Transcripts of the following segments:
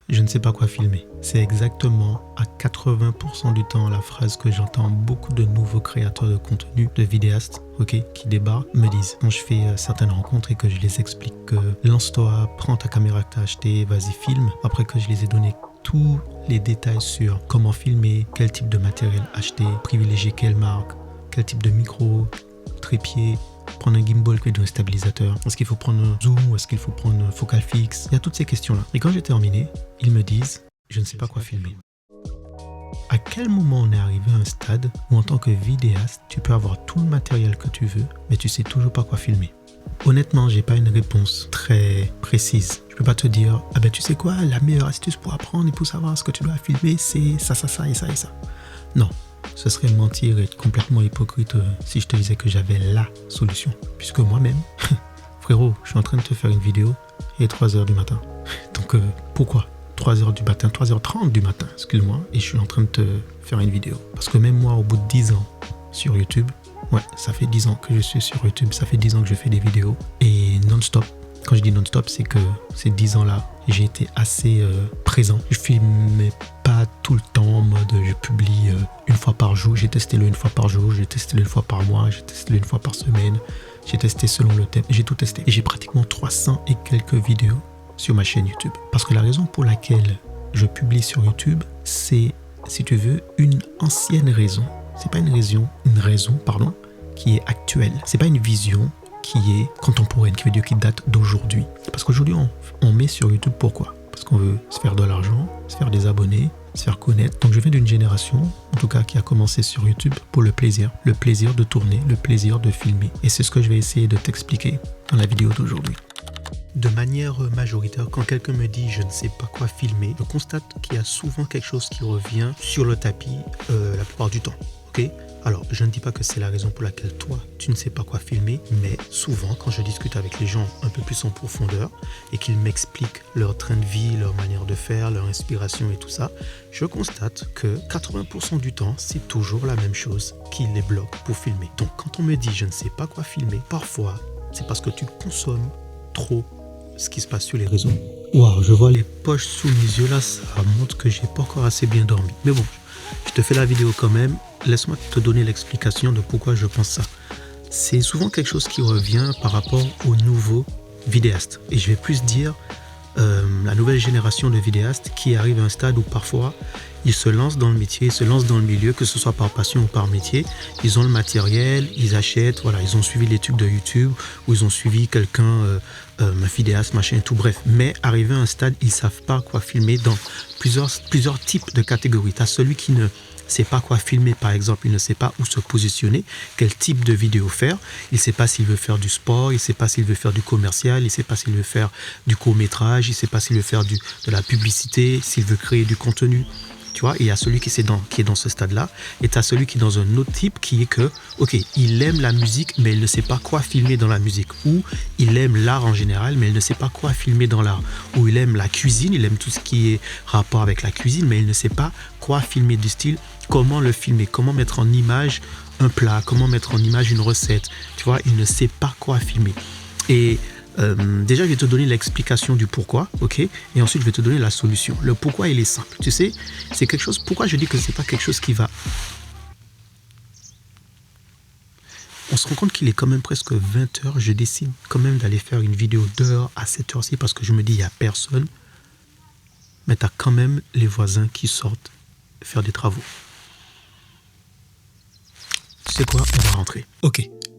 je ne sais pas quoi filmer. C'est exactement à 80% du temps la phrase que j'entends beaucoup de nouveaux créateurs de contenu, de vidéastes, qui débarquent, me disent. Quand je fais certaines rencontres et que je les explique que lance-toi, prends ta caméra que tu as achetée, vas-y filme. Après que je les ai donné tous les détails sur comment filmer, quel type de matériel acheter, privilégier quelle marque, quel type de micro, trépied, prendre un gimbal ou un stabilisateur. Est-ce qu'il faut prendre un zoom ou est-ce qu'il faut prendre un focal fixe? Il y a toutes ces questions-là. Et quand j'ai terminé, ils me disent, je ne sais pas quoi filmer. À quel moment on est arrivé à un stade où en tant que vidéaste, tu peux avoir tout le matériel que tu veux, mais tu sais toujours pas quoi filmer? Honnêtement, j'ai pas une réponse très précise. Je peux pas te dire, tu sais quoi, la meilleure astuce pour apprendre et pour savoir ce que tu dois filmer, c'est ça et ça et ça. Non. Ce serait mentir et être complètement hypocrite si je te disais que j'avais la solution. Puisque moi-même, frérot, je suis en train de te faire une vidéo et il est 3h du matin. Donc pourquoi 3h du matin, 3h30 du matin, excuse-moi, et je suis en train de te faire une vidéo. Parce que même moi, au bout de 10 ans sur YouTube, ça fait 10 ans que je suis sur YouTube, ça fait 10 ans que je fais des vidéos et non-stop. Quand je dis non-stop, c'est que ces 10 ans-là, j'ai été assez présent. Je filmais pas tout le temps en mode je publie une fois par jour. J'ai testé le une fois par jour, j'ai testé le une fois par mois, j'ai testé le une fois par semaine. J'ai testé selon le thème, j'ai tout testé. Et j'ai pratiquement 300 et quelques vidéos sur ma chaîne YouTube. Parce que la raison pour laquelle je publie sur YouTube, c'est, si tu veux, une ancienne raison. C'est pas une raison, qui est actuelle. C'est pas une vision qui est contemporaine, qui veut dire qui date d'aujourd'hui. Parce qu'aujourd'hui, on met sur YouTube pourquoi? Parce qu'on veut se faire de l'argent, se faire des abonnés, se faire connaître. Donc je viens d'une génération, en tout cas qui a commencé sur YouTube pour le plaisir de tourner, le plaisir de filmer. Et c'est ce que je vais essayer de t'expliquer dans la vidéo d'aujourd'hui. De manière majoritaire, quand quelqu'un me dit je ne sais pas quoi filmer, je constate qu'il y a souvent quelque chose qui revient sur le tapis la plupart du temps. Alors, je ne dis pas que c'est la raison pour laquelle toi, tu ne sais pas quoi filmer, mais souvent, quand je discute avec les gens un peu plus en profondeur et qu'ils m'expliquent leur train de vie, leur manière de faire, leur inspiration et tout ça, je constate que 80% du temps, c'est toujours la même chose qui les bloque pour filmer. Donc, quand on me dit je ne sais pas quoi filmer, parfois, c'est parce que tu consommes trop ce qui se passe sur les réseaux. Waouh, je vois les poches sous mes yeux là, ça montre que j'ai pas encore assez bien dormi. Mais bon, je te fais la vidéo quand même. Laisse-moi te donner l'explication de pourquoi je pense ça. C'est souvent quelque chose qui revient par rapport aux nouveaux vidéastes. Et je vais plus dire la nouvelle génération de vidéastes qui arrive à un stade où parfois ils se lancent dans le métier, ils se lancent dans le milieu, que ce soit par passion ou par métier. Ils ont le matériel, ils achètent, ils ont suivi l'étude de YouTube ou ils ont suivi quelqu'un, un vidéaste, machin, tout bref. Mais arrivé à un stade, ils ne savent pas quoi filmer dans plusieurs types de catégories. Tu as celui qui ne sait pas quoi filmer, par exemple, il ne sait pas où se positionner, quel type de vidéo faire, il ne sait pas s'il veut faire du sport, il ne sait pas s'il veut faire du commercial, il ne sait pas s'il veut faire du court-métrage, il ne sait pas s'il veut faire de la publicité, s'il veut créer du contenu. Tu vois, et il y a celui qui est dans ce stade-là, et tu as celui qui est dans un autre type qui est que, il aime la musique, mais il ne sait pas quoi filmer dans la musique, ou il aime l'art en général, mais il ne sait pas quoi filmer dans l'art, ou il aime la cuisine, il aime tout ce qui est rapport avec la cuisine, mais il ne sait pas quoi filmer du style, comment le filmer, comment mettre en image un plat, comment mettre en image une recette, tu vois, il ne sait pas quoi filmer. Et déjà, je vais te donner l'explication du pourquoi, et ensuite, je vais te donner la solution. Le pourquoi, il est simple. Tu sais, c'est quelque chose... Pourquoi je dis que c'est pas quelque chose qui va... On se rend compte qu'il est quand même presque 20h. Je décide quand même d'aller faire une vidéo d'heure à cette heure-ci parce que je me dis, il n'y a personne. Mais tu as quand même les voisins qui sortent faire des travaux. Tu sais quoi? On va rentrer.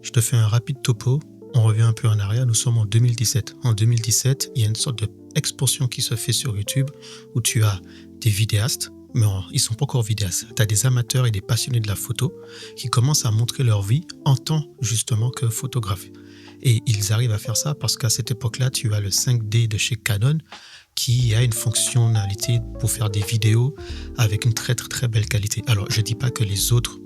Je te fais un rapide topo. On revient un peu en arrière, nous sommes en 2017. En 2017, il y a une sorte d'explosion qui se fait sur YouTube où tu as des vidéastes, mais ils ne sont pas encore vidéastes. Tu as des amateurs et des passionnés de la photo qui commencent à montrer leur vie en tant justement que photographe. Et ils arrivent à faire ça parce qu'à cette époque-là, tu as le 5D de chez Canon qui a une fonctionnalité pour faire des vidéos avec une très très très belle qualité. Alors, je ne dis pas que les autres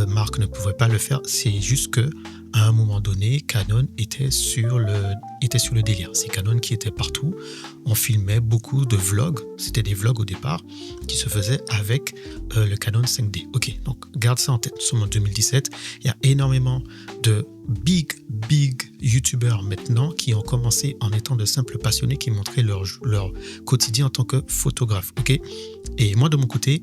Mark ne pouvait pas le faire. C'est juste que à un moment donné, Canon était sur le délire. C'est Canon qui était partout. On filmait beaucoup de vlogs. C'était des vlogs au départ qui se faisaient avec le Canon 5D. Ok, donc garde ça en tête. Nous sommes en 2017. Il y a énormément de big YouTubers maintenant qui ont commencé en étant de simples passionnés qui montraient leur quotidien en tant que photographe. Ok, et moi de mon côté,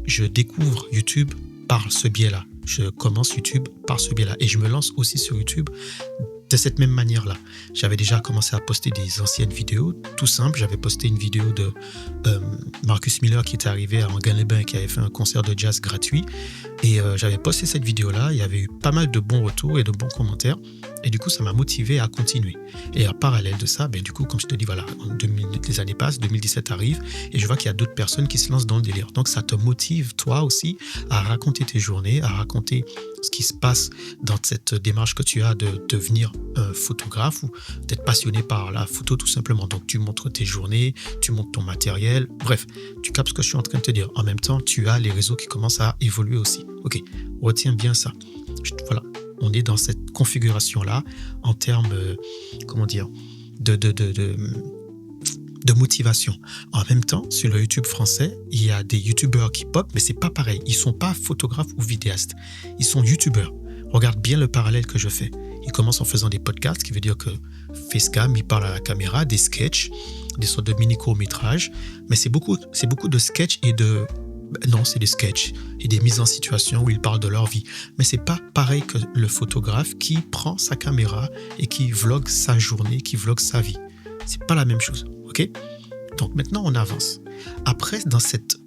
je découvre YouTube par ce biais-là. Je commence YouTube par ce biais-là et je me lance aussi sur YouTube de cette même manière-là. J'avais déjà commencé à poster des anciennes vidéos, tout simple. J'avais posté une vidéo de Marcus Miller qui était arrivé à Anguin-les-Bains, qui avait fait un concert de jazz gratuit. Et j'avais posté cette vidéo-là. Il y avait eu pas mal de bons retours et de bons commentaires. Et du coup, ça m'a motivé à continuer. Et en parallèle de ça, du coup, comme je te dis, voilà, les années passent, 2017 arrive, et je vois qu'il y a d'autres personnes qui se lancent dans le délire. Donc, ça te motive, toi aussi, à raconter tes journées, à raconter ce qui se passe dans cette démarche que tu as de devenir photographe ou d'être passionné par la photo, tout simplement. Donc, tu montres tes journées, tu montres ton matériel. Bref, tu captes ce que je suis en train de te dire. En même temps, tu as les réseaux qui commencent à évoluer aussi. Ok, retiens bien ça. Voilà. On est dans cette configuration-là en termes, de motivation. En même temps, sur le YouTube français, il y a des YouTubeurs qui pop, mais c'est pas pareil. Ils sont pas photographes ou vidéastes. Ils sont YouTubeurs. Regarde bien le parallèle que je fais. Ils commencent en faisant des podcasts, ce qui veut dire que facecam, ils parlent à la caméra, des sketchs, des sortes de mini courts-métrages, mais c'est beaucoup de sketchs et de... Non, c'est des sketchs et des mises en situation où ils parlent de leur vie. Mais c'est pas pareil que le photographe qui prend sa caméra et qui vlogue sa journée, qui vlogue sa vie. C'est pas la même chose, ok? Donc maintenant, on avance. Après, dans cette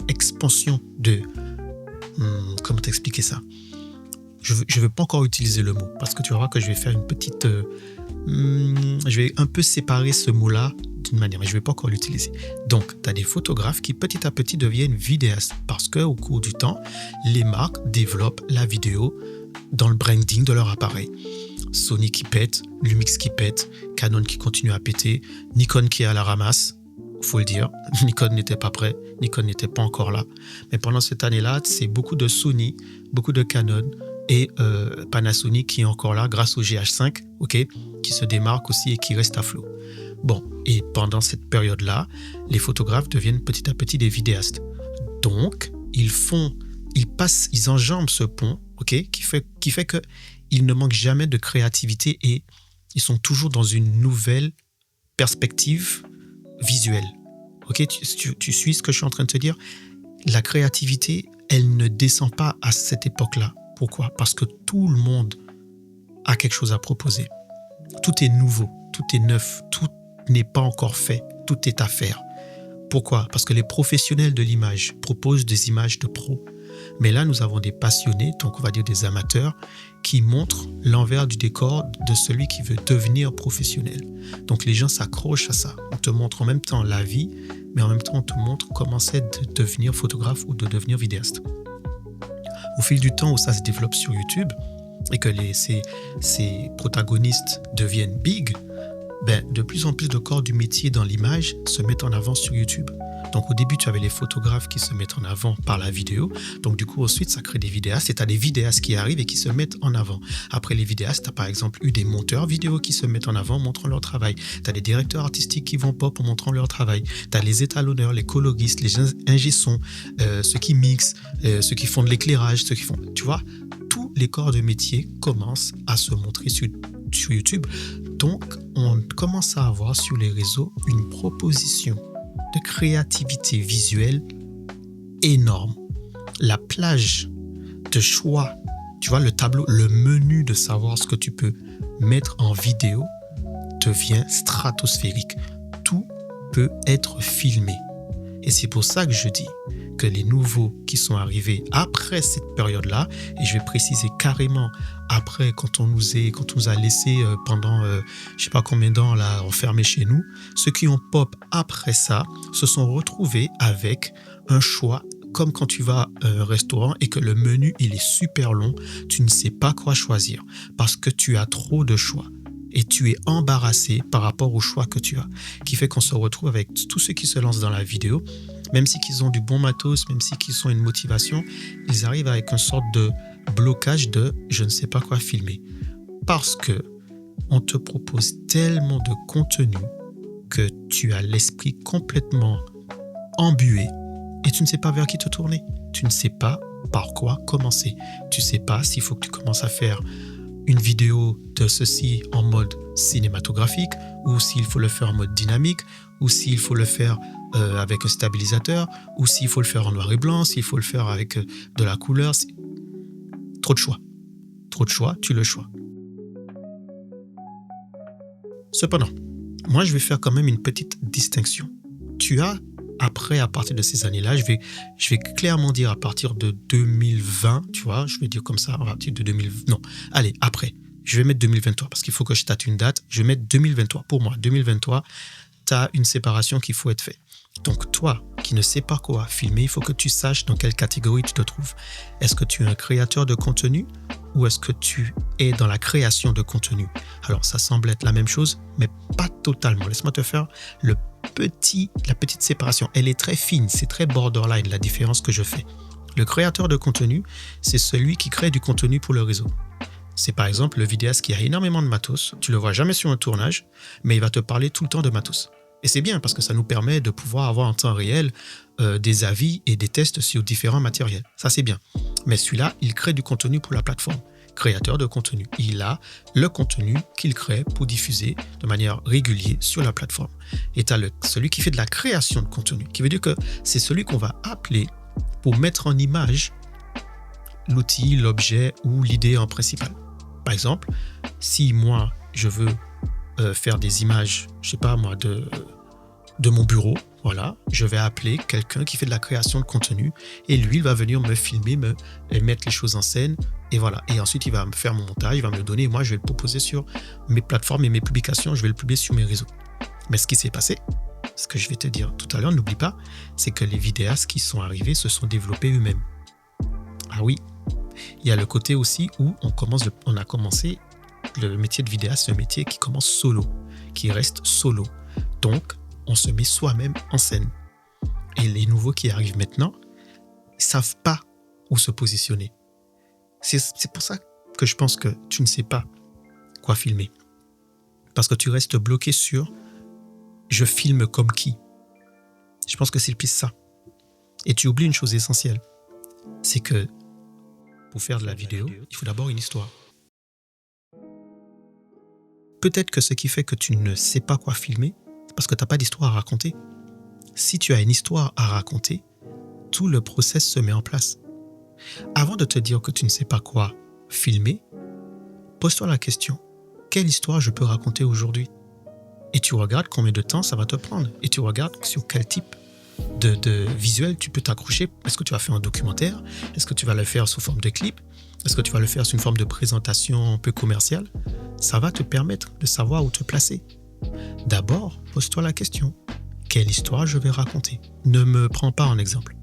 expansion de... comment t'expliquer ça? Je veux pas encore utiliser le mot parce que tu vas voir que je vais faire une petite... je vais un peu séparer ce mot-là d'une manière, mais je ne vais pas encore l'utiliser. Donc, tu as des photographes qui petit à petit deviennent vidéastes parce qu'au cours du temps, les marques développent la vidéo dans le branding de leur appareil. Sony qui pète, Lumix qui pète, Canon qui continue à péter, Nikon qui est à la ramasse, faut le dire. Nikon n'était pas prêt, Nikon n'était pas encore là. Mais pendant cette année-là, c'est beaucoup de Sony, beaucoup de Canon et Panasonic qui est encore là grâce au GH5, ok, qui se démarque aussi et qui reste à flot. Bon, et pendant cette période-là, les photographes deviennent petit à petit des vidéastes. Donc, ils enjambent ce pont, ok, qui fait que ils ne manquent jamais de créativité et ils sont toujours dans une nouvelle perspective visuelle. Ok, tu suis ce que je suis en train de te dire? La créativité, elle ne descend pas à cette époque-là. Pourquoi? Parce que tout le monde a quelque chose à proposer. Tout est nouveau, tout est neuf, tout n'est pas encore fait, tout est à faire. Pourquoi? Parce que les professionnels de l'image proposent des images de pros. Mais là, nous avons des passionnés, donc on va dire des amateurs, qui montrent l'envers du décor de celui qui veut devenir professionnel. Donc les gens s'accrochent à ça. On te montre en même temps la vie, mais en même temps on te montre comment c'est de devenir photographe ou de devenir vidéaste. Au fil du temps où ça se développe sur YouTube et que ces protagonistes deviennent big, de plus en plus de corps du métier dans l'image se mettent en avant sur YouTube. Donc au début, tu avais les photographes qui se mettent en avant par la vidéo. Donc du coup, ensuite, ça crée des vidéastes et tu as des vidéastes qui arrivent et qui se mettent en avant. Après les vidéastes, tu as par exemple eu des monteurs vidéo qui se mettent en avant montrant leur travail. Tu as des directeurs artistiques qui vont pop en montrant leur travail. Tu as les étalonneurs, les coloristes, les ingé-sons, ceux qui mixent, ceux qui font de l'éclairage, ceux qui font... Tu vois, tous les corps de métier commencent à se montrer sur YouTube. Donc, on commence à avoir sur les réseaux une proposition de créativité visuelle énorme. La plage de choix, tu vois, le tableau, le menu de savoir ce que tu peux mettre en vidéo devient stratosphérique. Tout peut être filmé. Et c'est pour ça que je dis que les nouveaux qui sont arrivés après cette période-là, et je vais préciser carrément après quand on nous a laissé pendant je sais pas combien de temps là enfermés chez nous, ceux qui ont pop après ça se sont retrouvés avec un choix comme quand tu vas à un restaurant et que le menu il est super long, tu ne sais pas quoi choisir parce que tu as trop de choix. Et tu es embarrassé par rapport au choix que tu as, qui fait qu'on se retrouve avec tous ceux qui se lancent dans la vidéo, Même si qu'ils ont du bon matos, même si qu'ils ont une motivation, ils arrivent avec une sorte de blocage de « je ne sais pas quoi filmer ». Parce que on te propose tellement de contenu que tu as l'esprit complètement embué et tu ne sais pas vers qui te tourner. Tu ne sais pas par quoi commencer. Tu ne sais pas s'il faut que tu commences à faire une vidéo de ceci en mode cinématographique ou s'il faut le faire en mode dynamique ou s'il faut le faire avec un stabilisateur ou s'il faut le faire en noir et blanc, s'il faut le faire avec de la couleur. Trop de choix. Trop de choix, tu le choix. Cependant, moi, je vais faire quand même une petite distinction. Tu as, après, à partir de ces années-là, je vais clairement dire à partir de 2020, tu vois, je vais dire comme ça, à partir de 2020, non, allez, après, je vais mettre 2023 parce qu'il faut que je tâte une date, je vais mettre 2023. Pour moi, 2023, tu as une séparation qu'il faut être fait. Donc, toi, qui ne sais pas quoi filmer, il faut que tu saches dans quelle catégorie tu te trouves. Est-ce que tu es un créateur de contenu ou est-ce que tu es dans la création de contenu? Alors, ça semble être la même chose, mais pas totalement. Laisse-moi te faire la petite séparation. Elle est très fine, c'est très borderline, la différence que je fais. Le créateur de contenu, c'est celui qui crée du contenu pour le réseau. C'est par exemple le vidéaste qui a énormément de matos. Tu le vois jamais sur un tournage, mais il va te parler tout le temps de matos. Et c'est bien parce que ça nous permet de pouvoir avoir en temps réel des avis et des tests sur différents matériels. Ça, c'est bien. Mais celui-là, il crée du contenu pour la plateforme. Créateur de contenu. Il a le contenu qu'il crée pour diffuser de manière régulière sur la plateforme. Et tu as celui qui fait de la création de contenu, qui veut dire que c'est celui qu'on va appeler pour mettre en image l'outil, l'objet ou l'idée en principal. Par exemple, si moi, je veux faire des images, je sais pas moi, de mon bureau, voilà, je vais appeler quelqu'un qui fait de la création de contenu et lui, il va venir me filmer, mettre les choses en scène et voilà. Et ensuite, il va me faire mon montage, il va me le donner et moi, je vais le proposer sur mes plateformes et mes publications, je vais le publier sur mes réseaux. Mais ce qui s'est passé, ce que je vais te dire tout à l'heure, n'oublie pas, c'est que les vidéastes qui sont arrivés se sont développés eux-mêmes. Ah oui, il y a le côté aussi où on a commencé, le métier de vidéaste, c'est un métier qui commence solo, qui reste solo. Donc, on se met soi-même en scène. Et les nouveaux qui arrivent maintenant ne savent pas où se positionner. C'est pour ça que je pense que tu ne sais pas quoi filmer. Parce que tu restes bloqué sur « je filme comme qui ?» Je pense que c'est plus ça. Et tu oublies une chose essentielle. C'est que pour faire de la vidéo, il faut d'abord une histoire. Peut-être que ce qui fait que tu ne sais pas quoi filmer, c'est parce que tu n'as pas d'histoire à raconter. Si tu as une histoire à raconter, tout le process se met en place. Avant de te dire que tu ne sais pas quoi filmer, pose-toi la question, quelle histoire je peux raconter aujourd'hui? Et tu regardes combien de temps ça va te prendre. Et tu regardes sur quel type de visuel tu peux t'accrocher. Est-ce que tu vas faire un documentaire? Est-ce que tu vas le faire sous forme de clip? Est-ce que tu vas le faire sous une forme de présentation un peu commerciale? Ça va te permettre de savoir où te placer. D'abord, pose-toi la question. Quelle histoire je vais raconter? Ne me prends pas en exemple.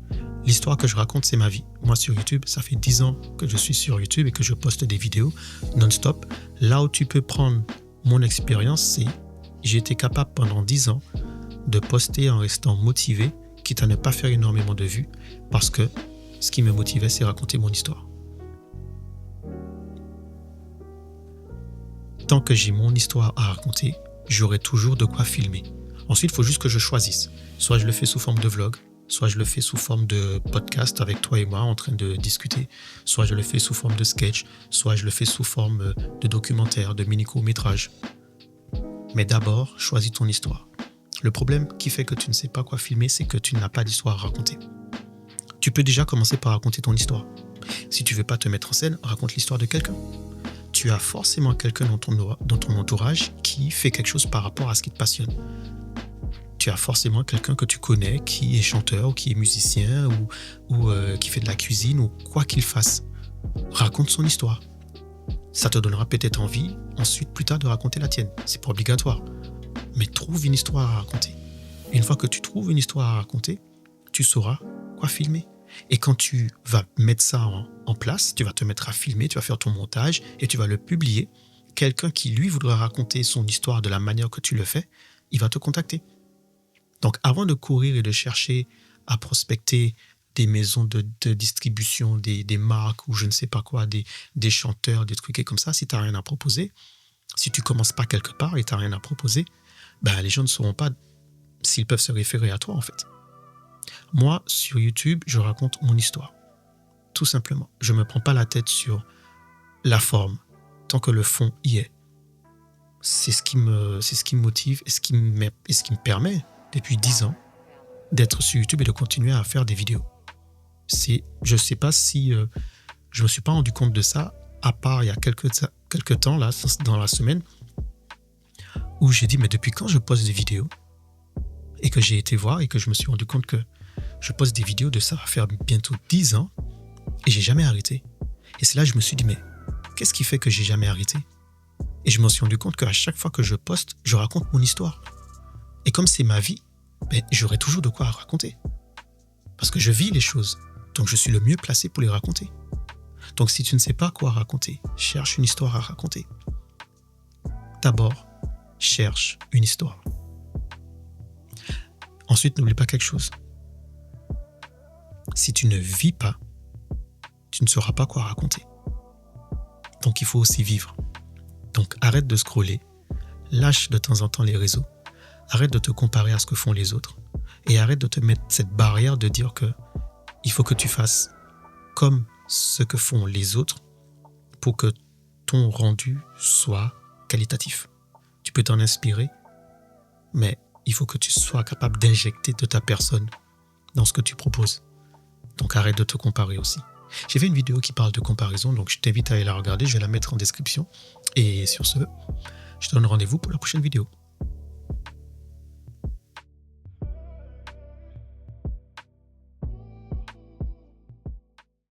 L'histoire que je raconte, c'est ma vie. Moi, sur YouTube, ça fait 10 ans que je suis sur YouTube et que je poste des vidéos non-stop. Là où tu peux prendre mon expérience, c'est j'ai été capable pendant 10 ans de poster en restant motivé, quitte à ne pas faire énormément de vues, parce que ce qui me motivait, c'est raconter mon histoire. Tant que j'ai mon histoire à raconter, j'aurai toujours de quoi filmer. Ensuite, il faut juste que je choisisse. Soit je le fais sous forme de vlog, soit je le fais sous forme de podcast avec toi et moi en train de discuter, soit je le fais sous forme de sketch, soit je le fais sous forme de documentaire, de mini-court-métrage. Mais d'abord, choisis ton histoire. Le problème qui fait que tu ne sais pas quoi filmer, c'est que tu n'as pas d'histoire à raconter. Tu peux déjà commencer par raconter ton histoire. Si tu ne veux pas te mettre en scène, raconte l'histoire de quelqu'un. Tu as forcément quelqu'un dans ton entourage qui fait quelque chose par rapport à ce qui te passionne. Tu as forcément quelqu'un que tu connais qui est chanteur ou qui est musicien ou qui fait de la cuisine ou quoi qu'il fasse. Raconte son histoire. Ça te donnera peut-être envie ensuite plus tard de raconter la tienne. C'est pas obligatoire. Mais trouve une histoire à raconter. Une fois que tu trouves une histoire à raconter, tu sauras quoi filmer. Et quand tu vas mettre ça en place, tu vas te mettre à filmer, tu vas faire ton montage et tu vas le publier. Quelqu'un qui, lui, voudra raconter son histoire de la manière que tu le fais, il va te contacter. Donc, avant de courir et de chercher à prospecter des maisons de distribution, des marques ou je ne sais pas quoi, des chanteurs, des trucs et comme ça, si tu n'as rien à proposer, si tu commences pas quelque part et tu n'as rien à proposer, ben, les gens ne sauront pas s'ils peuvent se référer à toi en fait. Moi, sur YouTube, je raconte mon histoire. Tout simplement. Je ne me prends pas la tête sur la forme, tant que le fond y est. C'est ce qui me motive et ce qui me permet, depuis 10 ans, d'être sur YouTube et de continuer à faire des vidéos. Je ne sais pas si je ne me suis pas rendu compte de ça, à part il y a quelques temps, là, dans la semaine, où j'ai dit, mais depuis quand je poste des vidéos et que j'ai été voir et que je me suis rendu compte que je poste des vidéos de ça va faire bientôt 10 ans et j'ai jamais arrêté. Et c'est là que je me suis dit, mais qu'est-ce qui fait que j'ai jamais arrêté? Et je me suis rendu compte qu'à chaque fois que je poste, je raconte mon histoire. Et comme c'est ma vie, ben, j'aurai toujours de quoi raconter. Parce que je vis les choses. Donc je suis le mieux placé pour les raconter. Donc si tu ne sais pas quoi raconter, cherche une histoire à raconter. D'abord, cherche une histoire. Ensuite, n'oublie pas quelque chose. Si tu ne vis pas, tu ne sauras pas quoi raconter. Donc il faut aussi vivre. Donc arrête de scroller, lâche de temps en temps les réseaux, arrête de te comparer à ce que font les autres et arrête de te mettre cette barrière de dire que il faut que tu fasses comme ce que font les autres pour que ton rendu soit qualitatif. Tu peux t'en inspirer, mais il faut que tu sois capable d'injecter de ta personne dans ce que tu proposes. Donc arrête de te comparer aussi. J'ai fait une vidéo qui parle de comparaison, donc je t'invite à aller la regarder, je vais la mettre en description. Et sur ce, je te donne rendez-vous pour la prochaine vidéo.